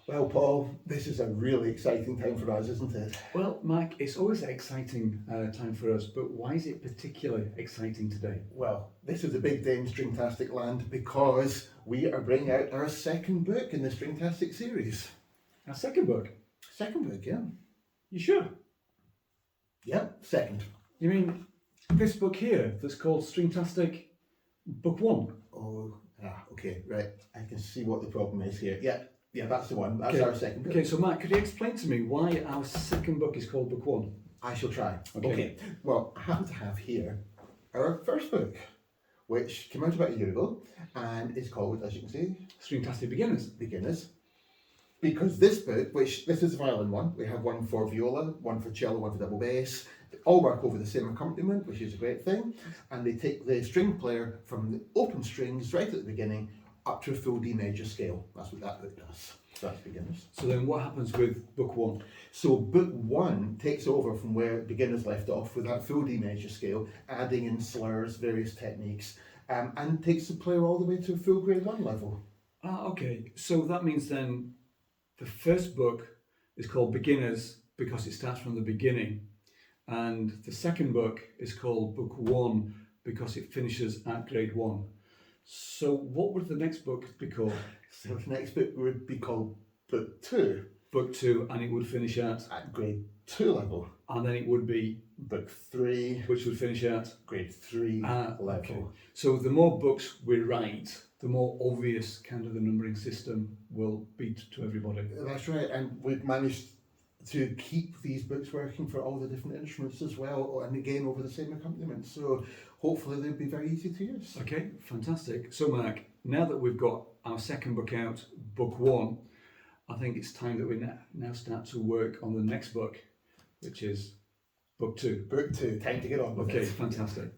Well, Paul, this is a really exciting time for us, isn't it? Well, Mike, it's always an exciting time for us, but why is it particularly exciting today? Well, this is a big day in Stringtastic land because we are bringing out our second book in the Stringtastic series. Our second book? Second book, yeah. You sure? Yeah, second. You mean this book here that's called Stringtastic Book 1? Oh, okay, right. I can see what the problem is here. Yeah, that's the one. That's Okay. our second book. Okay, so Mike, could you explain to me why our second book is called Book 1? I shall try. Okay. Well, I happen to have here our first book, which came out about a year ago and is called, as you can see, Stringtastic Beginners. Beginners. Because this book, this is the violin one, we have one for viola, one for cello, one for double bass. They all work over the same accompaniment, which is a great thing. And they take the string player from the open strings right at the beginning up to a full D major scale. That's what that book does. So that's Beginners. So then what happens with Book 1? So book one takes over from where Beginners left off with that full D major scale, adding in slurs, various techniques, and takes the player all the way to a full grade 1 level. Okay. So that means then the first book is called Beginners because it starts from the beginning, and the second book is called Book 1 because it finishes at grade 1. So what would the next book be called? So the next book would be called book 2. Book 2, and it would finish at Grade 2 level. and then it would be Book 3, which would finish at grade 3 level. Okay. So the more books we write, the more obvious kind of the numbering system will be to everybody. That's right, and we've managed to keep these books working for all the different instruments as well, and again over the same accompaniment. So hopefully they'll be very easy to use. Okay, fantastic. So Mark, now that we've got our second book out, Book 1, I think it's time that we now start to work on the next book, which is Book 2. Book 2, time to get on with Okay, it. fantastic.